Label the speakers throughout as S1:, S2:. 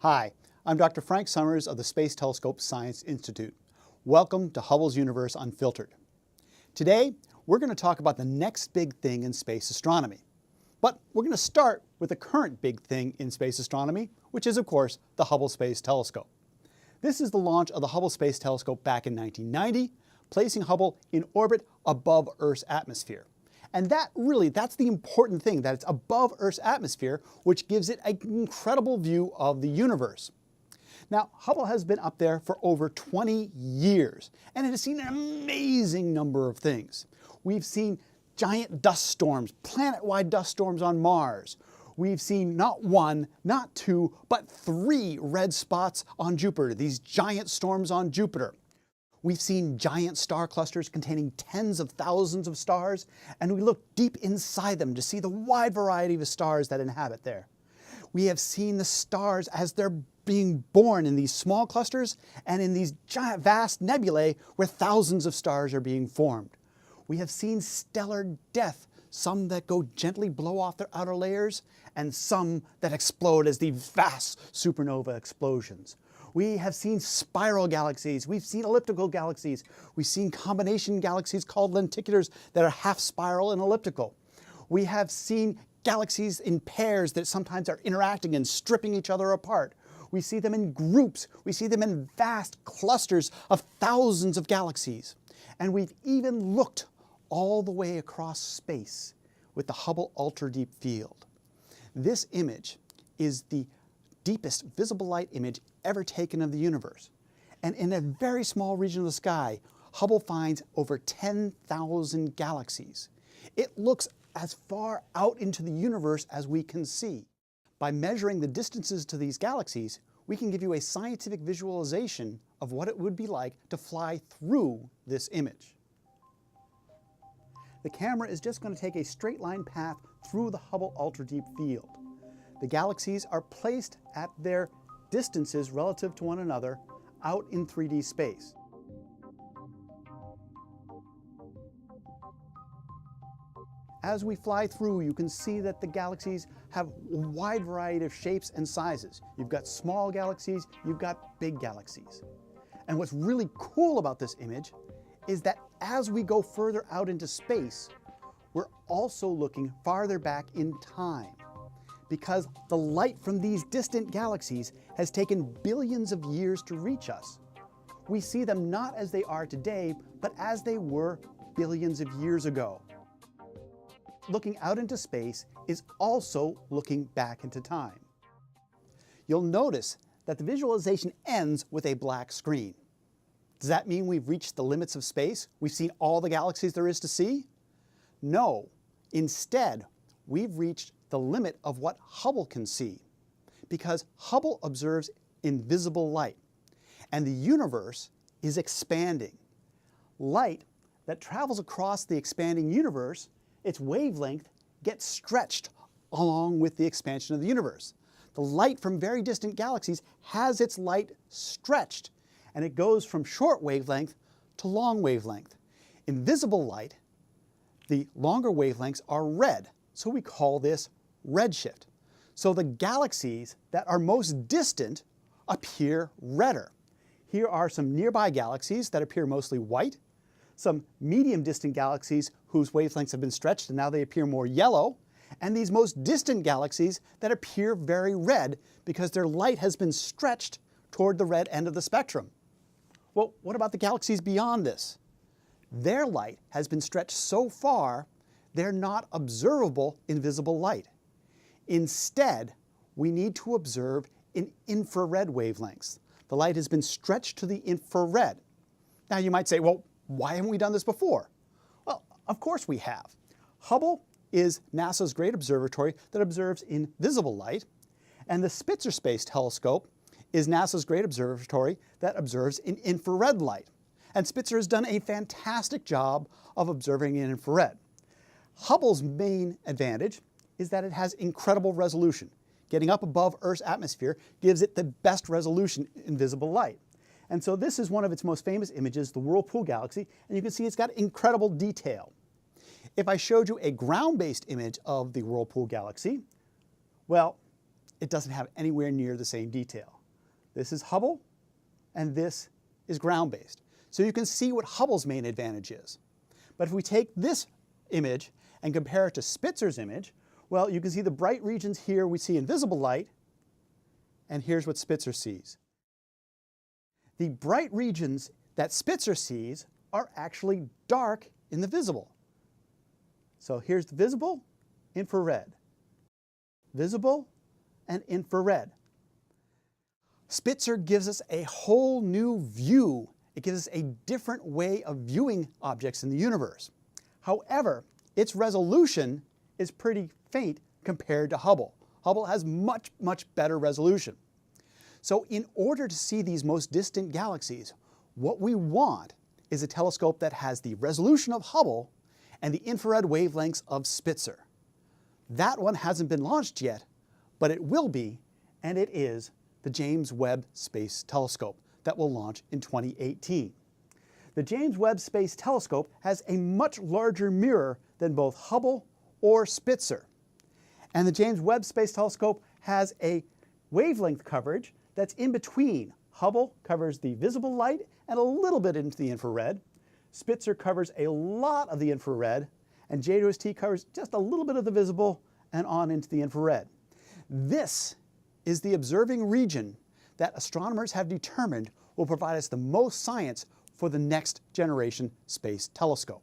S1: Hi, I'm Dr. Frank Summers of the Space Telescope Science Institute. Welcome to Hubble's Universe Unfiltered. Today, we're going to talk about the next big thing in space astronomy. But we're going to start with the current big thing in space astronomy, which is, of course, the Hubble Space Telescope. This is the launch of the Hubble Space Telescope back in 1990, placing Hubble in orbit above Earth's atmosphere. And that's the important thing, that it's above Earth's atmosphere, which gives it an incredible view of the universe. Now, Hubble has been up there for over 20 years, and it has seen an amazing number of things. We've seen giant dust storms, planet-wide dust storms on Mars. We've seen not one, not two, but 3 red spots on Jupiter, these giant storms on Jupiter. We've seen giant star clusters containing tens of thousands of stars, and we look deep inside them to see the wide variety of stars that inhabit there. We have seen the stars as they're being born in these small clusters and in these giant vast nebulae where thousands of stars are being formed. We have seen stellar death, some that go gently blow off their outer layers, and some that explode as these vast supernova explosions. We have seen spiral galaxies, we've seen elliptical galaxies, we've seen combination galaxies called lenticulars that are half spiral and elliptical. We have seen galaxies in pairs that sometimes are interacting and stripping each other apart. We see them in groups, we see them in vast clusters of thousands of galaxies. And we've even looked all the way across space with the Hubble Ultra Deep Field. This image is the deepest visible light image ever taken of the universe. And in a very small region of the sky, Hubble finds over 10,000 galaxies. It looks as far out into the universe as we can see. By measuring the distances to these galaxies, we can give you a scientific visualization of what it would be like to fly through this image. The camera is just going to take a straight line path through the Hubble Ultra Deep Field. The galaxies are placed at their distances relative to one another out in 3D space. As we fly through, you can see that the galaxies have a wide variety of shapes and sizes. You've got small galaxies, you've got big galaxies. And what's really cool about this image is that as we go further out into space, we're also looking farther back in time, because the light from these distant galaxies has taken billions of years to reach us. We see them not as they are today, but as they were billions of years ago. Looking out into space is also looking back into time. You'll notice that the visualization ends with a black screen. Does that mean we've reached the limits of space? We've seen all the galaxies there is to see? No. Instead, we've reached the limit of what Hubble can see, because Hubble observes invisible light, and the universe is expanding. Light that travels across the expanding universe, its wavelength gets stretched along with the expansion of the universe. The light from very distant galaxies has its light stretched, and it goes from short wavelength to long wavelength. In visible light, the longer wavelengths are red, so we call this redshift. So the galaxies that are most distant appear redder. Here are some nearby galaxies that appear mostly white, some medium distant galaxies whose wavelengths have been stretched and now they appear more yellow, and these most distant galaxies that appear very red because their light has been stretched toward the red end of the spectrum. Well, what about the galaxies beyond this? Their light has been stretched so far, they're not observable in visible light. Instead, we need to observe in infrared wavelengths. The light has been stretched to the infrared. Now you might say, well, why haven't we done this before? Well, of course we have. Hubble is NASA's great observatory that observes in visible light, and the Space Space Telescope is NASA's great observatory that observes in infrared light. And Spitzer has done a fantastic job of observing in infrared. Hubble's main advantage is that it has incredible resolution. Getting up above Earth's atmosphere gives it the best resolution in visible light. And so this is one of its most famous images, the Whirlpool Galaxy, and you can see it's got incredible detail. If I showed you a ground-based image of the Whirlpool Galaxy, well, it doesn't have anywhere near the same detail. This is Hubble, and this is ground-based. So you can see what Hubble's main advantage is. But if we take this image and compare it to Spitzer's image, well, you can see the bright regions here we see invisible light, and here's what Spitzer sees. The bright regions that Spitzer sees are actually dark in the visible. So here's the visible, infrared. Visible and infrared. Spitzer gives us a whole new view. It gives us a different way of viewing objects in the universe. However, its resolution is pretty faint compared to Hubble. Hubble has much, much better resolution. So in order to see these most distant galaxies, what we want is a telescope that has the resolution of Hubble and the infrared wavelengths of Spitzer. That one hasn't been launched yet, but it will be, and it is the James Webb Space Telescope that will launch in 2018. The James Webb Space Telescope has a much larger mirror than both Hubble or Spitzer. And the James Webb Space Telescope has a wavelength coverage that's in between. Hubble covers the visible light and a little bit into the infrared. Spitzer covers a lot of the infrared, and JWST covers just a little bit of the visible and on into the infrared. This is the observing region that astronomers have determined will provide us the most science for the next generation space telescope.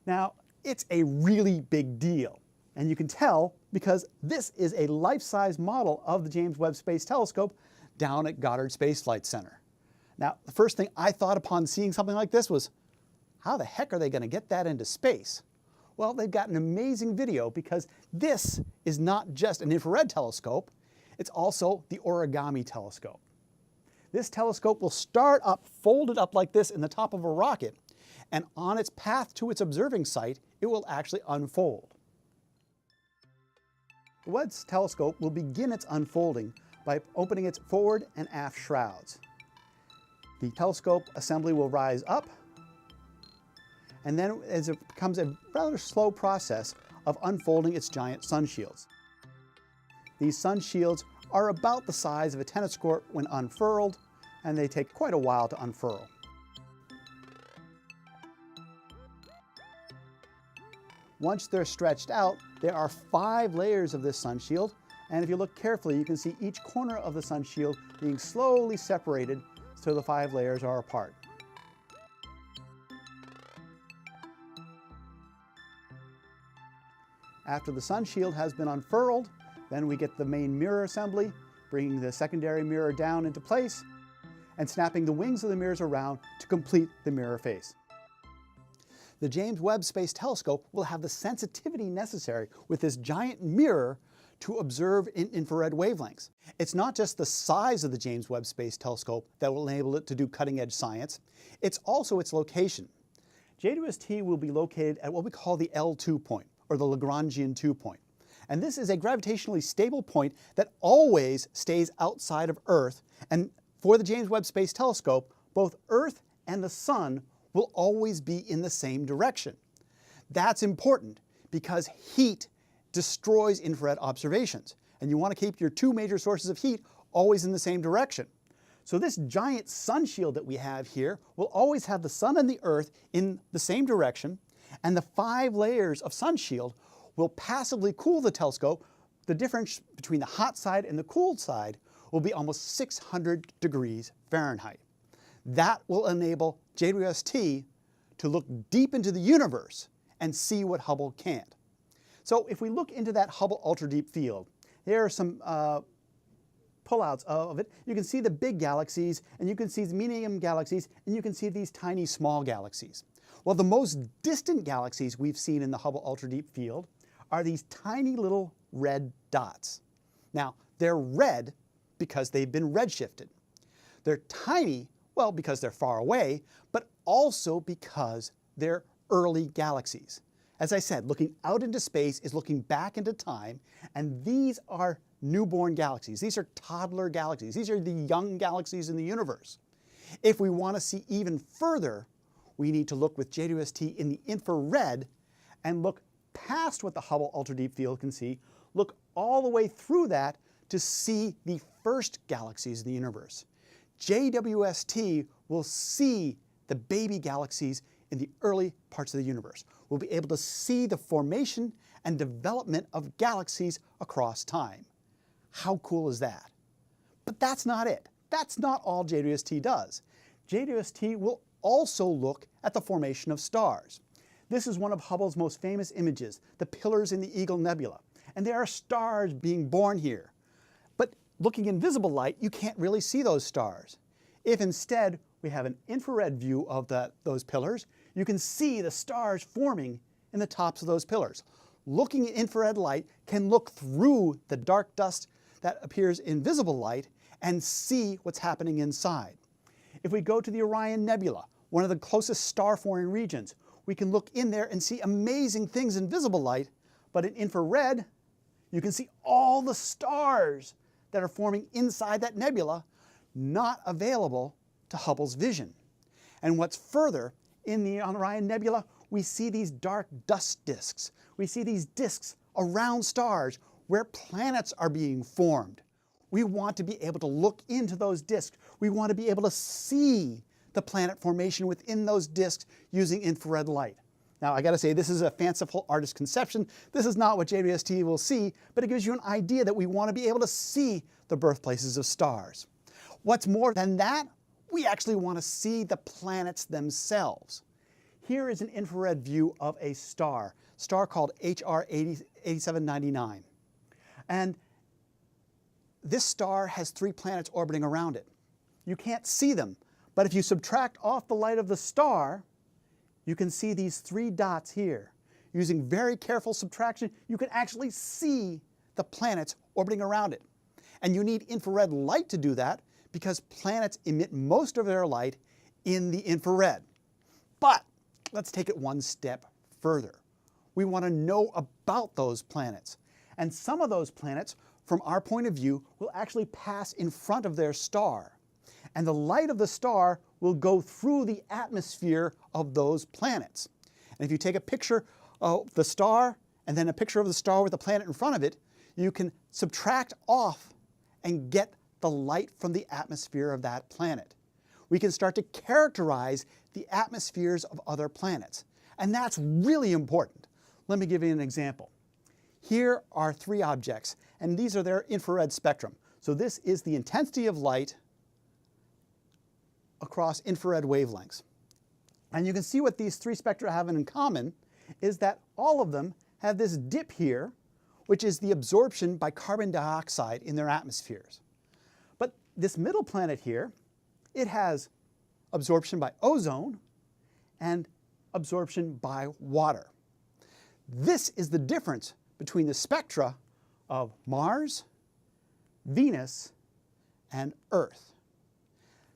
S1: Now, it's a really big deal, and you can tell because this is a life-size model of the James Webb Space Telescope down at Goddard Space Flight Center. Now, the first thing I thought upon seeing something like this was, how the heck are they going to get that into space? Well, they've got an amazing video because this is not just an infrared telescope, it's also the origami telescope. This telescope will start up, folded up like this in the top of a rocket, and on its path to its observing site, it will actually unfold. The Webb telescope will begin its unfolding by opening its forward and aft shrouds. The telescope assembly will rise up, and then as it becomes a rather slow process of unfolding its giant sun shields. These sun shields are about the size of a tennis court when unfurled, and they take quite a while to unfurl. Once they're stretched out, there are 5 layers of this sun shield, and if you look carefully, you can see each corner of the sun shield being slowly separated so the 5 layers are apart. After the sun shield has been unfurled, then we get the main mirror assembly, bringing the secondary mirror down into place, and snapping the wings of the mirrors around to complete the mirror face. The James Webb Space Telescope will have the sensitivity necessary with this giant mirror to observe in infrared wavelengths. It's not just the size of the James Webb Space Telescope that will enable it to do cutting-edge science, it's also its location. JWST will be located at what we call the L2 point, or the Lagrangian 2 point. And this is a gravitationally stable point that always stays outside of Earth, and for the James Webb Space Telescope, both Earth and the Sun will always be in the same direction. That's important because heat destroys infrared observations, and you want to keep your 2 major sources of heat always in the same direction. So this giant sun shield that we have here will always have the Sun and the Earth in the same direction, and the 5 layers of sun shield will passively cool the telescope. The difference between the hot side and the cooled side will be almost 600 degrees Fahrenheit. That will enable JWST to look deep into the universe and see what Hubble can't. So if we look into that Hubble Ultra Deep Field, there are some pullouts of it. You can see the big galaxies, and you can see the medium galaxies, and you can see these tiny small galaxies. Well, the most distant galaxies we've seen in the Hubble Ultra Deep Field are these tiny little red dots. Now, they're red because they've been redshifted. They're tiny, well, because they're far away, but also because they're early galaxies. As I said, looking out into space is looking back into time, and these are newborn galaxies. These are toddler galaxies. These are the young galaxies in the universe. If we want to see even further, we need to look with JWST in the infrared and look past what the Hubble Ultra Deep Field can see, look all the way through that to see the first galaxies in the universe. JWST will see the baby galaxies in the early parts of the universe. We'll be able to see the formation and development of galaxies across time. How cool is that? But that's not it. That's not all JWST does. JWST will also look at the formation of stars. This is one of Hubble's most famous images, the pillars in the Eagle Nebula. And there are stars being born here. But looking in visible light, you can't really see those stars. If instead we have an infrared view of those pillars, you can see the stars forming in the tops of those pillars. Looking at infrared light can look through the dark dust that appears in visible light and see what's happening inside. If we go to the Orion Nebula, one of the closest star-forming regions, we can look in there and see amazing things in visible light, but in infrared, you can see all the stars that are forming inside that nebula, not available to Hubble's vision. And what's further, in the Orion Nebula, we see these dark dust disks. We see these disks around stars where planets are being formed. We want to be able to look into those disks. We want to be able to see the planet formation within those disks using infrared light. Now, I got to say, this is a fanciful artist conception. This is not what JWST will see, but it gives you an idea that we want to be able to see the birthplaces of stars. What's more than that, we actually want to see the planets themselves. Here is an infrared view of a star called HR 8799. And this star has 3 planets orbiting around it. You can't see them, but if you subtract off the light of the star, you can see these 3 dots here. Using very careful subtraction, you can actually see the planets orbiting around it. And you need infrared light to do that because planets emit most of their light in the infrared. But let's take it one step further. We want to know about those planets. And some of those planets, from our point of view, will actually pass in front of their star. And the light of the star will go through the atmosphere of those planets. And if you take a picture of the star and then a picture of the star with the planet in front of it, you can subtract off and get the light from the atmosphere of that planet. We can start to characterize the atmospheres of other planets. And that's really important. Let me give you an example. Here are 3 objects, and these are their infrared spectrum. So this is the intensity of light across infrared wavelengths. And you can see what these 3 spectra have in common is that all of them have this dip here, which is the absorption by carbon dioxide in their atmospheres. But this middle planet here, it has absorption by ozone and absorption by water. This is the difference between the spectra of Mars, Venus, and Earth.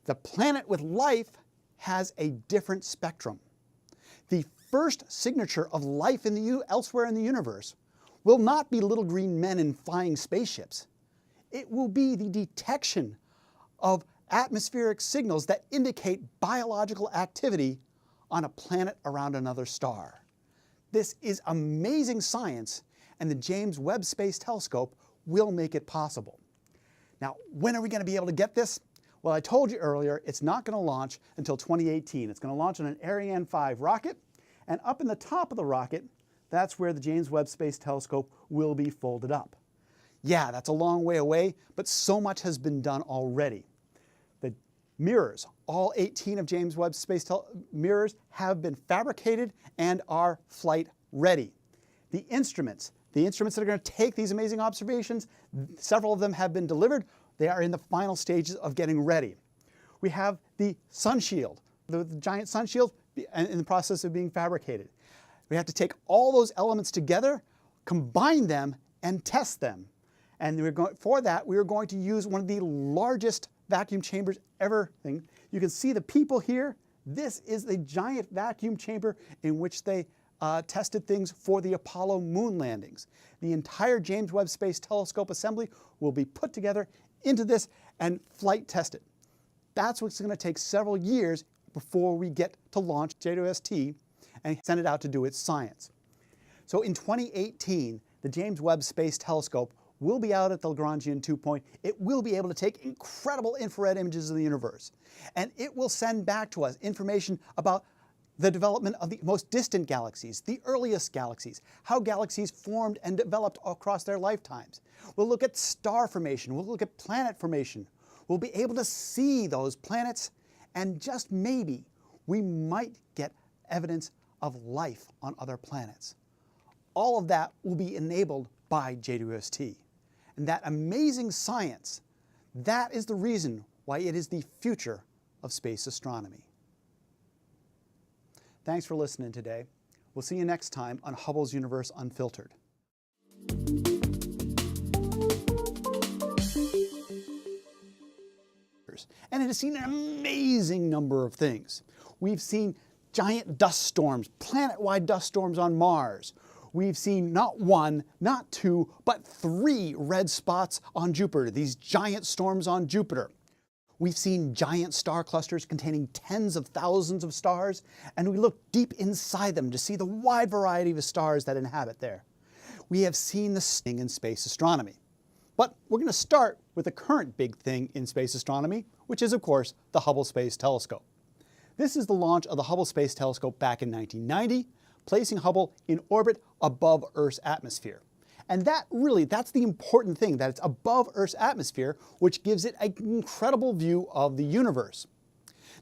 S1: The planet with life has a different spectrum. The first signature of life elsewhere in the universe will not be little green men in flying spaceships. It will be the detection of atmospheric signals that indicate biological activity on a planet around another star. This is amazing science, and the James Webb Space Telescope will make it possible. Now, when are we going to be able to get this? Well, I told you earlier, it's not going to launch until 2018. It's going to launch on an Ariane 5 rocket, and up in the top of the rocket, that's where the James Webb Space Telescope will be folded up. Yeah, that's a long way away, but so much has been done already. The mirrors, all 18 of James Webb Space mirrors have been fabricated and are flight ready. The instruments that are going to take these amazing observations, several of them have been delivered. They are in the final stages of getting ready. We have the sun shield, the giant sun shield in the process of being fabricated. We have to take all those elements together, combine them, and test them. And for that, we are going to use one of the largest vacuum chambers ever. You can see the people here. This is the giant vacuum chamber in which they tested things for the Apollo moon landings. The entire James Webb Space Telescope assembly will be put together into this and flight tested. That's what's going to take several years before we get to launch JWST and send it out to do its science. So in 2018, the James Webb Space Telescope will be out at the Lagrangian 2 point. It will be able to take incredible infrared images of the universe. And it will send back to us information about the development of the most distant galaxies, the earliest galaxies, how galaxies formed and developed across their lifetimes. We'll look at star formation, we'll look at planet formation. We'll be able to see those planets, and just maybe we might get evidence of life on other planets. All of that will be enabled by JWST. And that amazing science, that is the reason why it is the future of space astronomy. Thanks for listening today. We'll see you next time on Hubble's Universe Unfiltered. And it has seen an amazing number of things. We've seen giant dust storms, planet-wide dust storms on Mars. We've seen not one, not two, but 3 red spots on Jupiter, these giant storms on Jupiter. We've seen giant star clusters containing tens of thousands of stars, and we look deep inside them to see the wide variety of stars that inhabit there. We have seen the thing in space astronomy. But we're going to start with the current big thing in space astronomy, which is, of course, the Hubble Space Telescope. This is the launch of the Hubble Space Telescope back in 1990, placing Hubble in orbit above Earth's atmosphere. And that's the important thing, that it's above Earth's atmosphere, which gives it an incredible view of the universe.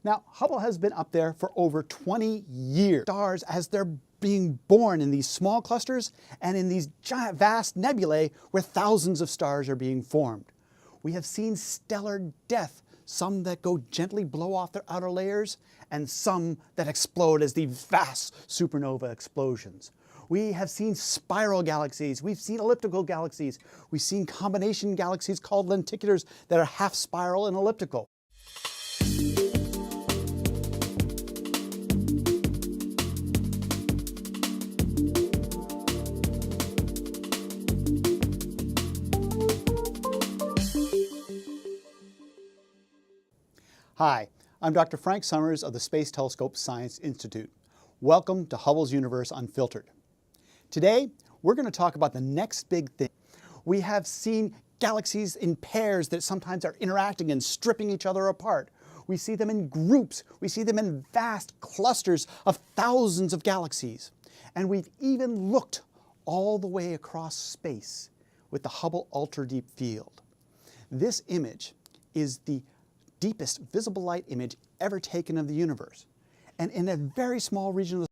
S1: Now, Hubble has been up there for over 20 years. Stars, as they're being born in these small clusters and in these giant, vast nebulae where thousands of stars are being formed. We have seen stellar death, some that go gently blow off their outer layers, and some that explode as the vast supernova explosions. We have seen spiral galaxies, we've seen elliptical galaxies, we've seen combination galaxies called lenticulars that are half spiral and elliptical. Hi, I'm Dr. Frank Summers of the Space Telescope Science Institute. Welcome to Hubble's Universe Unfiltered. Today, we're going to talk about the next big thing. We have seen galaxies in pairs that sometimes are interacting and stripping each other apart. We see them in groups. We see them in vast clusters of thousands of galaxies. And we've even looked all the way across space with the Hubble Ultra Deep Field. This image is the deepest visible light image ever taken of the universe. And in a very small region of the